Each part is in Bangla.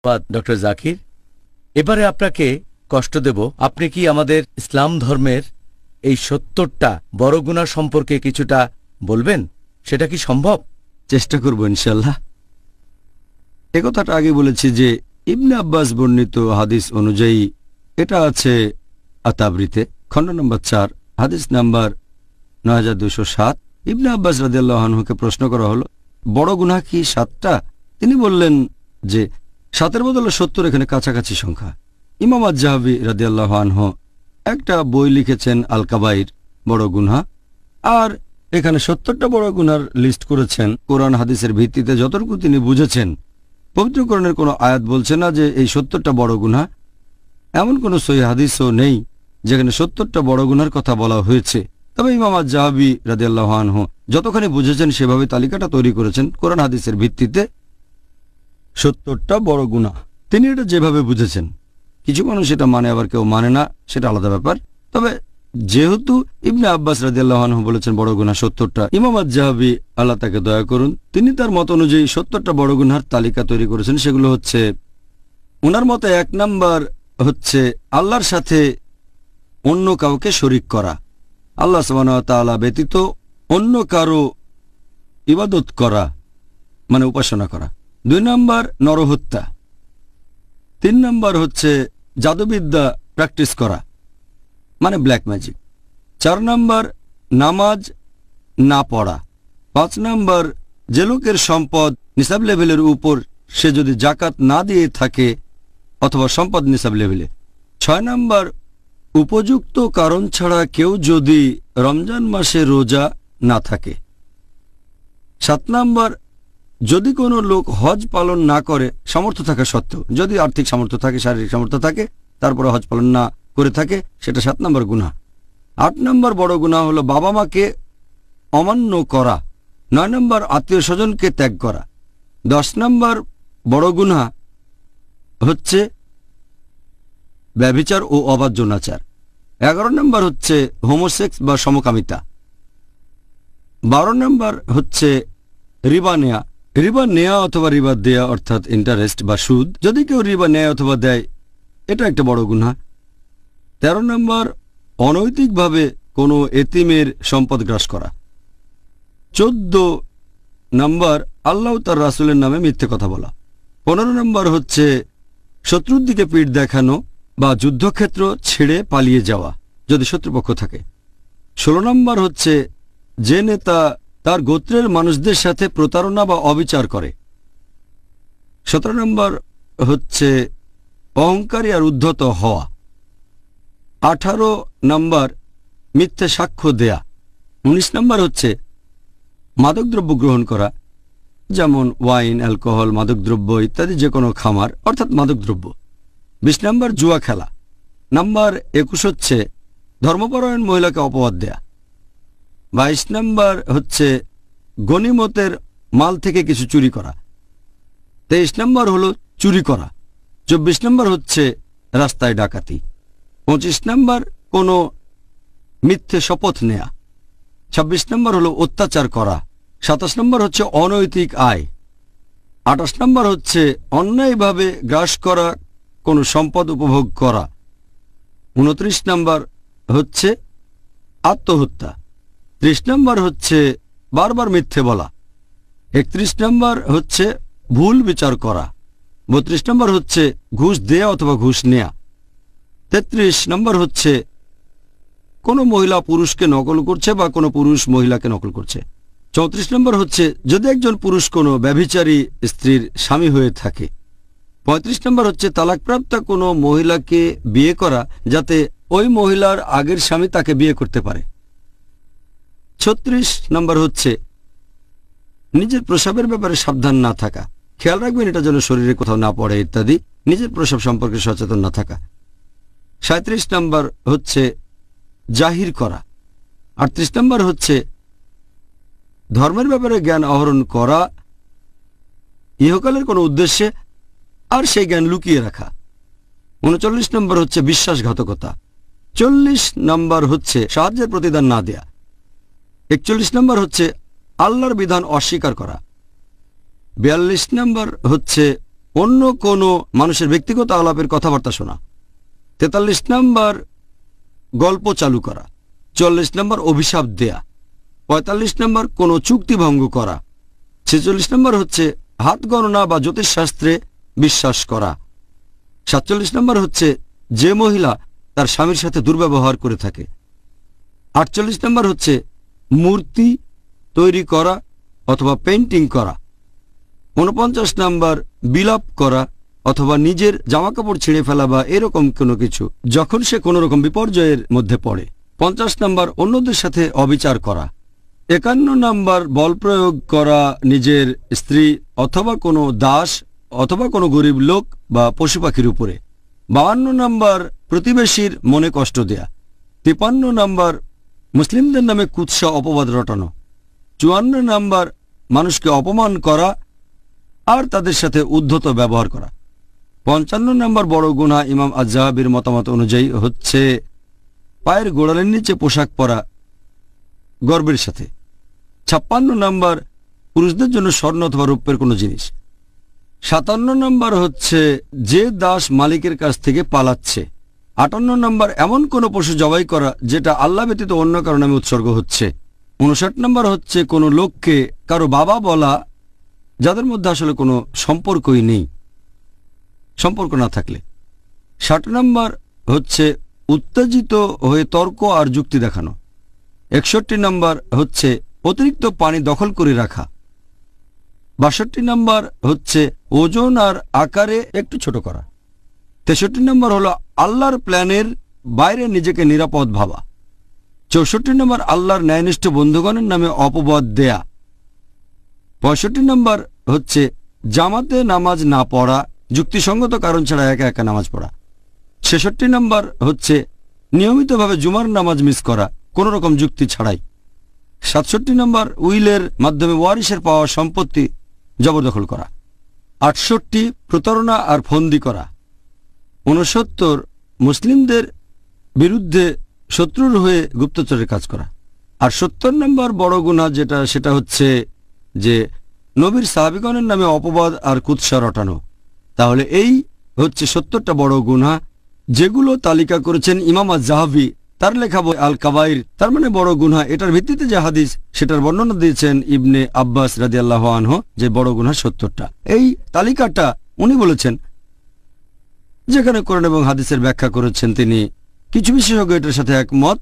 ডক্টর জাকির, এবারে আপনাকে কষ্ট দেব। আপনি কি আমাদের ইসলাম ধর্মের এই ৭০টা বড় গুনাহ সম্পর্কে কিছুটা বলবেন? সেটা কি সম্ভব? চেষ্টা করব ইনশাল্লাহ। একথাটা আগে বলেছি যে ইবনে আব্বাস বর্ণিত হাদিস অনুযায়ী এটা আছে আতাবরিতে, খণ্ড নম্বর ৪, হাদিস নাম্বার ৯২০৭। ইবনে আব্বাস রাদিয়াল্লাহু আনহুকে প্রশ্ন করা হলো, বড় গুনাহ কি ৭টা? তিনি বললেন যে ৭-এর বদলে ৭০ এখানে কাছাকাছি সংখ্যা। ইমাম আয-যাহাবী রাদিয়াল্লাহু আনহু একটা বই লিখেছেন আল কাবাইর, বড় গুনাহ, আর এখানে ৭০টা বড় গুনার লিস্ট করেছেন কোরআন হাদিসের ভিত্তিতে যতটুকু তিনি বুঝেছেন। পবিত্র কোরআনের কোনো আয়াত বলছে না যে এই ৭০টা বড় গুনাহ। এমন কোনো সহিহ হাদিসও নেই যেখানে ৭০টা বড় গুনার কথা বলা হয়েছে। তবে ইমাম আয-যাহাবী রাদিয়াল্লাহু আনহু যতখানি বুঝেছেন সেভাবে তালিকাটা তৈরি করেছেন কোরআন হাদিসের ভিত্তিতে। ৭০টা বড় গুনাহ তিনি এটা যেভাবে বুঝেছেন। কিছু মানুষ এটা মানে, আবার কেউ মানে না, সেটা আলাদা ব্যাপার। তবে যেহেতু ইবনে আব্বাস রাদিয়াল্লাহু আনহু বলেছেন বড় গুনাহ ৭০টা, ইমাম আয-যাহাবী আল্লাহ তাকে দয়া করুন, তিনি তার মত অনুযায়ী ৭০টা বড় গুনাহর তালিকা তৈরি করেছেন। সেগুলো হচ্ছে, ওনার মতে ১ নাম্বার হচ্ছে আল্লাহর সাথে অন্য কাউকে শরীক করা, আল্লাহ সুবহানাহু ওয়া তাআলা ব্যতীত অন্য কারো ইবাদত করা, মানে উপাসনা করা। ২ নাম্বার নরহত্যা। ৩ নাম্বার হচ্ছে জাদুবিদ্যা প্র্যাকটিস করা, মানে ব্ল্যাক ম্যাজিক। ৪ নাম্বার নামাজ না পড়া। ৫ নাম্বার যে লোকের সম্পদ নিসাব লেভেলের উপর সে যদি জাকাত না দিয়ে থাকে অথবা সম্পদ নিসাব লেভেলে। ৬ নাম্বার উপযুক্ত কারণ ছাড়া কেউ যদি রমজান মাসে রোজা না থাকে। ৭ নাম্বার যদি কোনো লোক হজ পালন না করে সামর্থ্য থাকা সত্ত্বেও, যদি আর্থিক সামর্থ্য থাকে, শারীরিক সামর্থ্য থাকে, তারপরে হজ পালন না করে থাকে, সেটা ৭ নাম্বার গুনাহ। ৮ নাম্বার বড় গুনাহ হলো বাবা মাকে অমান্য করা। ৯ নাম্বার আত্মীয় স্বজনকে ত্যাগ করা। ১০ নাম্বার বড় গুনাহ হচ্ছে ব্যভিচার ও অবাধ্য নাচার। ১১ নাম্বার হচ্ছে হোমোসেক্স বা সমকামিতা। ১২ নাম্বার হচ্ছে রিবা নেয়া। রিবা নেয়া অথবা রিবা দেয়া অর্থাৎ ইন্টারেস্ট বা সুদ, যদি কেউ রিবা নেয় অথবা দেয়, এটা একটা বড় গুনাহ। ১৩ নম্বর অনৈতিকভাবে কোনো এতিমের সম্পদ গ্রাস করা। ১৪ নম্বর আল্লাহ তার রাসূলের নামে মিথ্যে কথা বলা। ১৫ নম্বর হচ্ছে শত্রুর দিকে পিঠ দেখানো বা যুদ্ধক্ষেত্র ছেড়ে পালিয়ে যাওয়া যদি শত্রুপক্ষ থাকে। ১৬ নম্বর হচ্ছে যে নেতা তার গোত্রের মানুষদের সাথে প্রতারণা বা অবিচার করে। ১৭ নম্বর হচ্ছে অহংকারী আর উদ্ধত হওয়া। ১৮ নম্বর মিথ্যে সাক্ষ্য দেয়া। ১৯ নম্বর হচ্ছে মাদকদ্রব্য গ্রহণ করা, যেমন ওয়াইন, অ্যালকোহল, মাদকদ্রব্য ইত্যাদি যে কোনো খামার অর্থাৎ মাদকদ্রব্য। ২০ নম্বর জুয়া খেলা। নাম্বার ২১ হচ্ছে ধর্মপরায়ণ মহিলাকে অপবাদ দেয়া। ২২ নম্বর হচ্ছে গনিমতের মাল থেকে কিছু চুরি করা। ২৩ নম্বর হলো চুরি করা। ২৪ নম্বর হচ্ছে রাস্তায় ডাকাতি। ২৫ নম্বর কোনো মিথ্যে শপথ নেয়া। ২৬ নম্বর হলো অত্যাচার করা। ২৭ নম্বর হচ্ছে অনৈতিক আয়। ২৮ নম্বর হচ্ছে অন্যায়ভাবে গ্রাস করা কোনো সম্পদ উপভোগ করা। ২৯ নম্বর হচ্ছে আত্মহত্যা। ৩০ নম্বর হচ্ছে বারবার মিথ্যে বলা। ৩১ নম্বর হচ্ছে ভুল বিচার করা। ৩২ নম্বর হচ্ছে ঘুষ দেয়া অথবা ঘুষ নেয়া। ৩৩ নম্বর হচ্ছে কোনো মহিলা পুরুষকে নকল করছে বা কোনো পুরুষ মহিলাকে নকল করছে। ৩৪ নম্বর হচ্ছে যদি একজন পুরুষ কোনো ব্যভিচারী স্ত্রীর স্বামী হয়ে থাকে। ৩৫ নম্বর হচ্ছে তালাকপ্রাপ্তা কোনো মহিলাকে বিয়ে করা যাতে ওই মহিলার আগের স্বামী তাকে বিয়ে করতে পারে। ৩৬ নম্বর হচ্ছে নিজের প্রস্রাবের ব্যাপারে সাবধান না থাকা, খেয়াল রাখবেন এটা যেন শরীরে কোথাও না পড়ে ইত্যাদি, নিজের প্রস্রাব সম্পর্কে সচেতন না থাকা। ৩৭ নম্বর হচ্ছে জাহির করা। ৩৮ নম্বর হচ্ছে ধর্মের ব্যাপারে জ্ঞান আহরণ করা ইহকালের কোনো উদ্দেশ্যে আর সেই জ্ঞান লুকিয়ে রাখা। ৩৯ নম্বর হচ্ছে বিশ্বাসঘাতকতা। ৪০ নম্বর হচ্ছে সাহায্যের প্রতিদান না দেয়া। ৪১ নম্বর হচ্ছে আল্লাহর বিধান অস্বীকার করা। ৪২ নম্বর হচ্ছে অন্য কোনো মানুষের ব্যক্তিগত আলাপের কথাবার্তা শোনা। 43 নম্বর গল্প চালু করা। 44 নম্বর অভিশাপ দেয়া। 45 নম্বর কোনো চুক্তি ভঙ্গ করা। 46 নম্বর হচ্ছে হাত গণনা বা জ্যোতিষশাস্ত্রে বিশ্বাস করা। 47 নম্বর হচ্ছে যে মহিলা তার স্বামীর সাথে দুর্ব্যবহার করে থাকে। 48 নম্বর হচ্ছে মূর্তি তৈরি করা অথবা পেইন্টিং করা। 49 নম্বর বিলাপ করা অথবা নিজের জামাকাপড় ছিঁড়ে ফেলা বা এরকম কোনো কিছু যখন সে কোনো রকম বিপর্যয়ের মধ্যে পড়ে। 50 নম্বর অন্যদের সাথে অবিচার করা। 51 নম্বর বল প্রয়োগ করা নিজের স্ত্রী অথবা কোনো দাস অথবা কোনো গরিব লোক বা পশু পাখির উপরে। 52 নম্বর প্রতিবেশীর মনে কষ্ট দেয়া। 53 নম্বর মুসলিমদের নামে কুৎসা অপবাদ রটানো। 54 নম্বর মানুষকে অপমান করা আর তাদের সাথে উদ্ধত ব্যবহার করা। 55 নম্বর বড় গুনাহ ইমাম আজ-যাহাবির মতামত অনুযায়ী হচ্ছে পায়ের গোড়ালির নিচে পোশাক পরা গর্বের সাথে। 56 নম্বর পুরুষদের জন্য স্বর্ণ অথবা রৌপ্যের কোনো জিনিস। 57 নম্বর হচ্ছে যে দাস মালিকের কাছ থেকে পালাচ্ছে। 58 নম্বর এমন কোনো পশু জবাই করা যেটা আল্লাহ ব্যতীত অন্য কারো নামে উৎসর্গ হচ্ছে। 59 নম্বর হচ্ছে কোনো লোককে কারো বাবা বলা যাদের মধ্যে আসলে কোনো সম্পর্কই নেই, সম্পর্ক না থাকলে। 60 নম্বর হচ্ছে উত্তেজিত হয়ে তর্ক আর যুক্তি দেখানো। 61 নম্বর হচ্ছে অতিরিক্ত পানি দখল করে রাখা। 62 নম্বর হচ্ছে ওজন আর আকারে একটু ছোট করা। 63 নম্বর হলো আল্লাহর প্ল্যানের বাইরে নিজেকে নিরাপদ ভাবা। 64 নম্বর আল্লাহর ন্যায়নিষ্ঠ বন্ধুগণের নামে অপবাদ দেয়া। 65 নম্বর হচ্ছে জামাতে নামাজ না পড়া, যুক্তিসঙ্গত কারণ ছাড়া একা একা নামাজ পড়া। 66 নম্বর হচ্ছে নিয়মিতভাবে জুমার নামাজ মিস করা কোনো রকম যুক্তি ছাড়াই। 67 নম্বর উইলের মাধ্যমে ওয়ারিসের পাওয়া সম্পত্তি জবরদখল করা। 68 প্রতারণা আর ফন্দি করা। 69 মুসলিমদের বিরুদ্ধে শত্রুর হয়ে গুপ্তচরের কাজ করা। আর 70 নম্বর বড় গুনাহ সেটা হচ্ছে যে নবীর সাহাবীগণের নামে অপবাদ আর কুৎসা রটানো। তাহলে এই হচ্ছে 70টা বড় গুনাহ যেগুলো তালিকা করেছেন ইমাম আজ-যাহাবি তার লেখা বই আল কাবাইর, তার মানে বড় গুনাহ। এটার ভিত্তিতে যে হাদিস সেটার বর্ণনা দিয়েছেন ইবনে আব্বাস রাদিয়াল্লাহু আনহু যে বড় গুনাহ 70টা। এই তালিকাটা উনি বলেছেন, যেখানে কোরআন এবং হাদিসের ব্যাখ্যা করেছেন তিনি। কিছু বিশেষজ্ঞ এটার সাথে একমত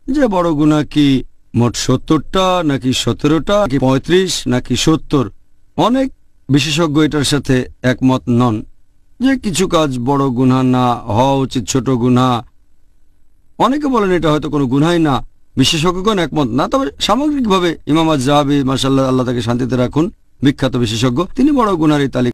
যে বড় গুনাহ কি মোট 70টা নাকি 17টা নাকি 35 নাকি 70। অনেক বিশেষজ্ঞ এটার সাথে একমত নন যে কিছু কাজ বড় গুনাহ না হওয়া উচিত, ছোট গুনাহ। অনেকে বলেন এটা হয়তো কোনো গুনাহই না, বিশেষজ্ঞগণ একমত না। তবে সামগ্রিকভাবে ইমাম আজ-যাহাবি মাশাআল্লাহ, আল্লাহ তাকে শান্তিতে রাখুন, বিখ্যাত বিশেষজ্ঞ, তিনি বড় গুনাহর এই তালিকা